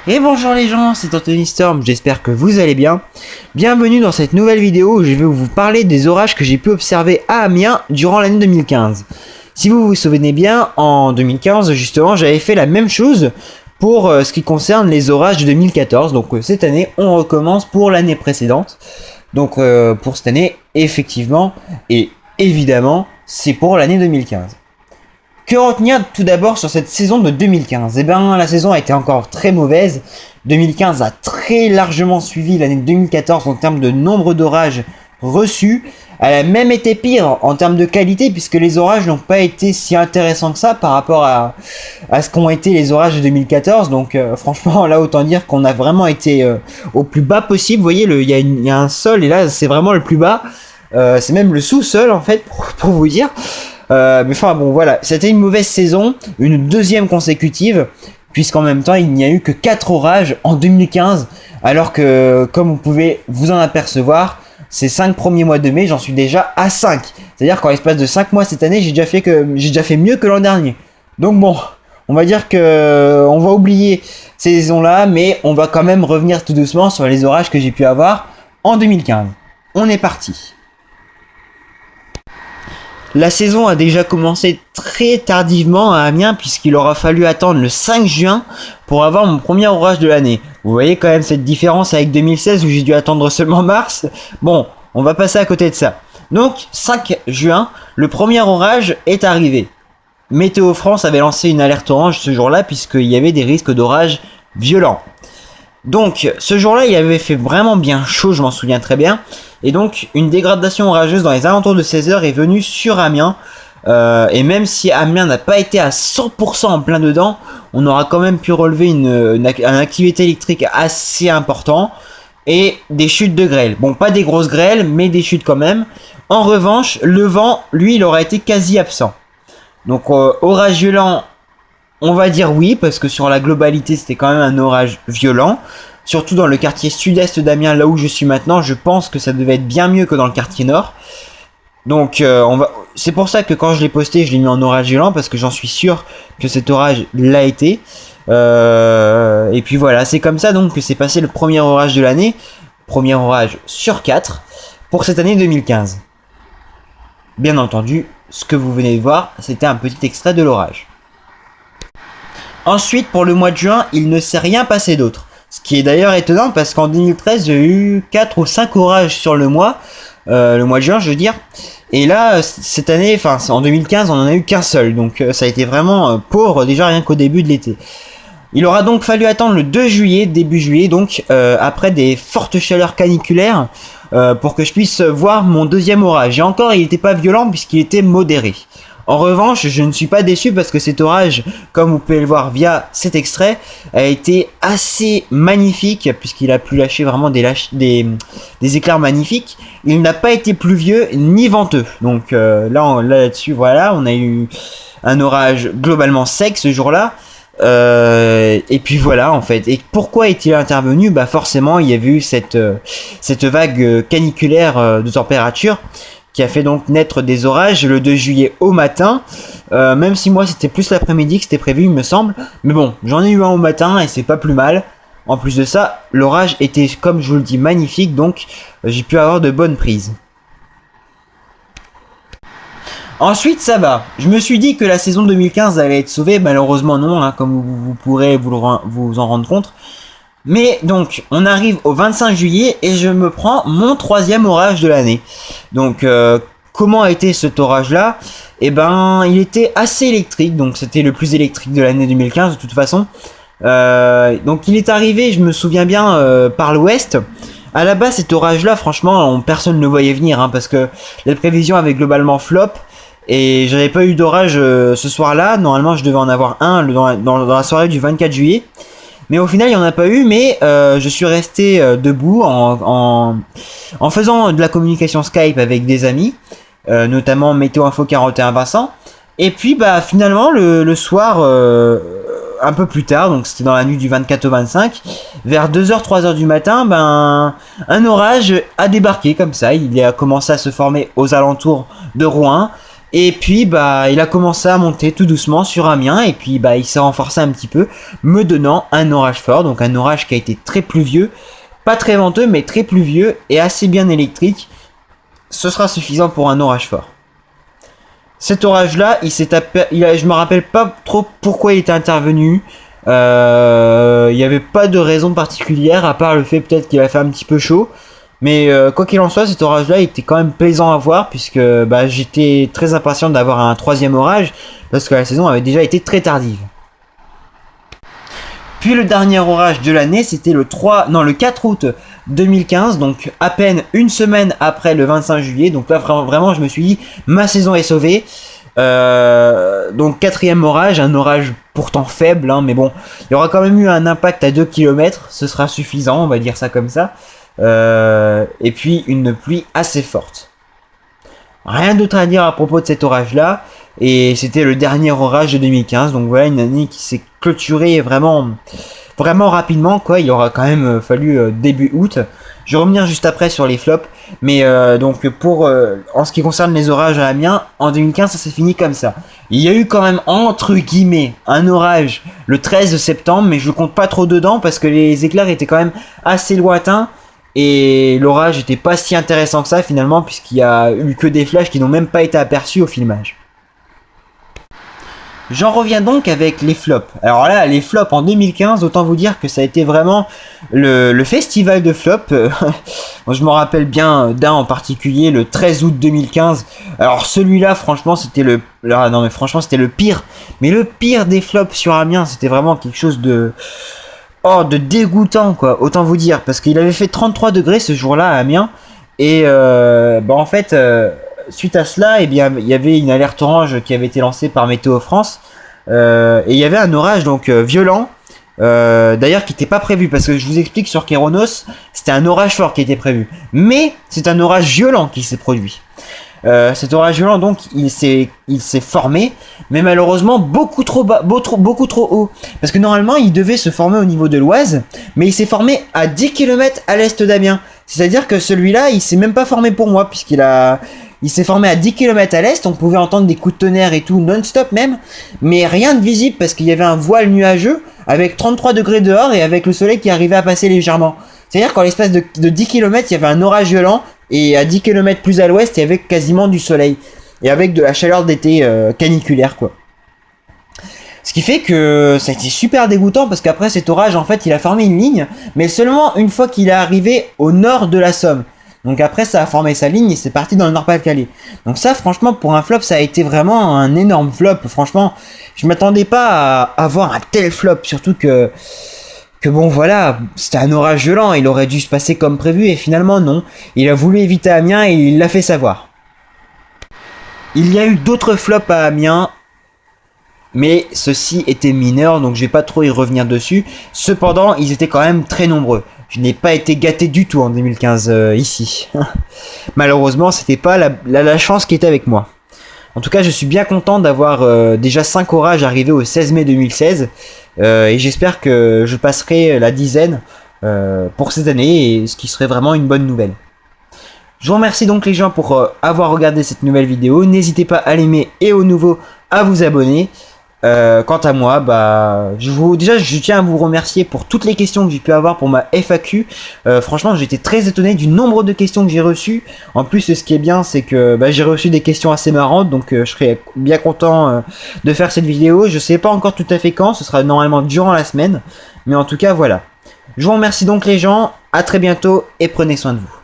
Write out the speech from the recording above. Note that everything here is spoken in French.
Et bonjour les gens, c'est Anthony Storm, j'espère que vous allez bien. Bienvenue dans cette nouvelle vidéo où je vais vous parler des orages que j'ai pu observer à Amiens durant l'année 2015. Si vous vous souvenez bien, en 2015 justement j'avais fait la même chose pour ce qui concerne les orages de 2014. Donc cette année on recommence pour l'année précédente. Donc pour cette année effectivement et évidemment c'est pour l'année 2015. Que retenir tout d'abord sur cette saison de 2015? Eh bien, la saison a été encore très mauvaise. 2015 a très largement suivi l'année 2014 en termes de nombre d'orages reçus. Elle a même été pire en termes de qualité puisque les orages n'ont pas été si intéressants que ça par rapport à ce qu'ont été les orages de 2014. Donc franchement, là autant dire qu'on a vraiment été au plus bas possible. Vous voyez, il y a un sol et là c'est vraiment le plus bas. C'est même le sous-sol en fait pour vous dire. Mais enfin bon voilà, c'était une mauvaise saison, une deuxième consécutive, puisqu'en même temps il n'y a eu que 4 orages en 2015, alors que comme vous pouvez vous en apercevoir, ces 5 premiers mois de mai j'en suis déjà à 5. C'est-à-dire qu'en l'espace de 5 mois cette année j'ai déjà fait mieux que l'an dernier. Donc bon, on va dire que on va oublier ces saisons-là, mais on va quand même revenir tout doucement sur les orages que j'ai pu avoir en 2015. On est parti. La saison a déjà commencé très tardivement à Amiens puisqu'il aura fallu attendre le 5 juin pour avoir mon premier orage de l'année. Vous voyez quand même cette différence avec 2016 où j'ai dû attendre seulement mars. Bon, on va passer à côté de ça. Donc 5 juin, le premier orage est arrivé. Météo France avait lancé une alerte orange ce jour-là puisqu'il y avait des risques d'orage violents. Donc ce jour-là il avait fait vraiment bien chaud, je m'en souviens très bien. Et donc une dégradation orageuse dans les alentours de 16h est venue sur Amiens. Et même si Amiens n'a pas été à 100% en plein dedans, on aura quand même pu relever une activité électrique assez importante. Et des chutes de grêle. Bon, pas des grosses grêles, mais des chutes quand même. En revanche, le vent, lui, il aura été quasi absent. Donc orage violent, on va dire oui, parce que sur la globalité, c'était quand même un orage violent. Surtout dans le quartier sud-est d'Amiens, là où je suis maintenant, je pense que ça devait être bien mieux que dans le quartier nord. Donc c'est pour ça que quand je l'ai posté, je l'ai mis en orage violent, parce que j'en suis sûr que cet orage l'a été. Et puis voilà, c'est comme ça donc que s'est passé le premier orage de l'année. Premier orage sur 4 pour cette année 2015. Bien entendu, ce que vous venez de voir, c'était un petit extrait de l'orage. Ensuite, pour le mois de juin, il ne s'est rien passé d'autre. Ce qui est d'ailleurs étonnant parce qu'en 2013, j'ai eu 4 ou 5 orages sur le mois de juin, je veux dire. Et là, cette année, enfin en 2015, on en a eu qu'un seul. Donc ça a été vraiment pauvre déjà rien qu'au début de l'été. Il aura donc fallu attendre le 2 juillet, début juillet, donc après des fortes chaleurs caniculaires, pour que je puisse voir mon deuxième orage. Et encore, il n'était pas violent puisqu'il était modéré. En revanche, je ne suis pas déçu parce que cet orage, comme vous pouvez le voir via cet extrait, a été assez magnifique puisqu'il a pu lâcher vraiment des éclairs magnifiques. Il n'a pas été pluvieux ni venteux. Donc là-dessus, voilà, on a eu un orage globalement sec ce jour-là. Et puis voilà en fait. Et pourquoi est-il intervenu? Bah forcément, il y a eu cette vague caniculaire de température qui a fait donc naître des orages le 2 juillet au matin, même si moi c'était plus l'après-midi que c'était prévu il me semble, mais bon, j'en ai eu un au matin et c'est pas plus mal. En plus de ça, l'orage était, comme je vous le dis, magnifique, donc j'ai pu avoir de bonnes prises. Ensuite, ça va. Je me suis dit que la saison 2015 allait être sauvée, malheureusement non, hein, comme vous pourrez vous en rendre compte. Mais donc, on arrive au 25 juillet et je me prends mon 3e orage de l'année. Donc, comment a été cet orage-là? Eh ben, il était assez électrique, donc c'était le plus électrique de l'année 2015 de toute façon. Donc, il est arrivé, je me souviens bien, par l'ouest. À la base, cet orage-là, franchement, personne ne le voyait venir, hein, parce que les prévisions avaient globalement flop. Et j'avais pas eu d'orage ce soir-là. Normalement, je devais en avoir un dans la soirée du 24 juillet. Mais au final, il n'y en a pas eu, mais je suis resté debout en faisant de la communication Skype avec des amis, notamment Météo Info 41 Vincent. Et puis bah finalement, le soir, un peu plus tard, donc c'était dans la nuit du 24 au 25, vers 2h, 3h du matin, ben un orage a débarqué comme ça. Il a commencé à se former aux alentours de Rouen. Et puis bah il a commencé à monter tout doucement sur Amiens et puis bah il s'est renforcé un petit peu, me donnant un orage fort, donc un orage qui a été très pluvieux, pas très venteux mais très pluvieux et assez bien électrique. Ce sera suffisant pour un orage fort. Cet orage là, je me rappelle pas trop pourquoi il était intervenu. Il n'y avait pas de raison particulière à part le fait peut-être qu'il a fait un petit peu chaud. Mais quoi qu'il en soit, cet orage-là était quand même plaisant à voir puisque bah, j'étais très impatient d'avoir un troisième orage parce que la saison avait déjà été très tardive. Puis le dernier orage de l'année, c'était le 4 août 2015, donc à peine une semaine après le 25 juillet. Donc là vraiment je me suis dit, ma saison est sauvée. Donc quatrième orage, un orage pourtant faible, hein, mais bon, il y aura quand même eu un impact à 2 km, ce sera suffisant, on va dire ça comme ça. Et puis une pluie assez forte. Rien d'autre à dire à propos de cet orage là, et c'était le dernier orage de 2015, donc voilà une année qui s'est clôturée vraiment rapidement quoi. Il aura quand même fallu début août. Je vais revenir juste après sur les flops, mais donc pour en ce qui concerne les orages à Amiens, en 2015 ça s'est fini comme ça. Il y a eu quand même entre guillemets un orage le 13 septembre, mais je le compte pas trop dedans parce que les éclairs étaient quand même assez lointains. Et l'orage n'était pas si intéressant que ça finalement, puisqu'il y a eu que des flashs qui n'ont même pas été aperçus au filmage. J'en reviens donc avec les flops. Alors là, les flops en 2015, autant vous dire que ça a été vraiment le festival de flops. Je me rappelle bien d'un en particulier, le 13 août 2015. Alors celui-là, franchement, c'était c'était le pire. Mais le pire des flops sur Amiens, c'était vraiment quelque chose de dégoûtant quoi, autant vous dire, parce qu'il avait fait 33 degrés ce jour-là à Amiens, et en fait, suite à cela, eh bien, il y avait une alerte orange qui avait été lancée par Météo France, et il y avait un orage donc violent, d'ailleurs qui n'était pas prévu, parce que je vous explique, sur Kéronos, c'était un orage fort qui était prévu, mais c'est un orage violent qui s'est produit. Cet orage violent donc il s'est formé, mais malheureusement beaucoup trop bas, beaucoup trop haut, parce que normalement il devait se former au niveau de l'Oise, mais il s'est formé à 10 km à l'est d'Amiens. C'est à dire que celui-là il s'est même pas formé pour moi, il s'est formé à 10 km à l'est. On pouvait entendre des coups de tonnerre et tout non-stop même, mais rien de visible parce qu'il y avait un voile nuageux avec 33 degrés dehors et avec le soleil qui arrivait à passer légèrement. C'est-à-dire qu'en l'espace de 10 km, il y avait un orage violent, et à 10 km plus à l'ouest, il y avait quasiment du soleil. Et avec de la chaleur d'été caniculaire, quoi. Ce qui fait que ça a été super dégoûtant, parce qu'après cet orage, en fait, il a formé une ligne, mais seulement une fois qu'il est arrivé au nord de la Somme. Donc après, ça a formé sa ligne et c'est parti dans le Nord-Pas-de-Calais. Donc ça, franchement, pour un flop, ça a été vraiment un énorme flop. Franchement, je m'attendais pas à avoir un tel flop, surtout que bon voilà, c'était un orage violent, il aurait dû se passer comme prévu et finalement non. Il a voulu éviter Amiens et il l'a fait savoir. Il y a eu d'autres flops à Amiens, mais ceux-ci étaient mineurs, donc je vais pas trop y revenir dessus. Cependant, ils étaient quand même très nombreux. Je n'ai pas été gâté du tout en 2015 ici. Malheureusement, c'était pas la chance qui était avec moi. En tout cas, je suis bien content d'avoir déjà 5 orages arrivés au 16 mai 2016. Et j'espère que je passerai la dizaine pour cette année, et ce qui serait vraiment une bonne nouvelle. Je vous remercie donc les gens pour avoir regardé cette nouvelle vidéo. N'hésitez pas à l'aimer et aux nouveaux à vous abonner. Quant à moi, je tiens à vous remercier pour toutes les questions que j'ai pu avoir pour ma FAQ. Franchement, j'étais très étonné du nombre de questions que j'ai reçues. En plus, ce qui est bien, c'est que j'ai reçu des questions assez marrantes, donc je serais bien content de faire cette vidéo. Je sais pas encore tout à fait quand, ce sera normalement durant la semaine, mais en tout cas voilà. Je vous remercie donc les gens, à très bientôt et prenez soin de vous.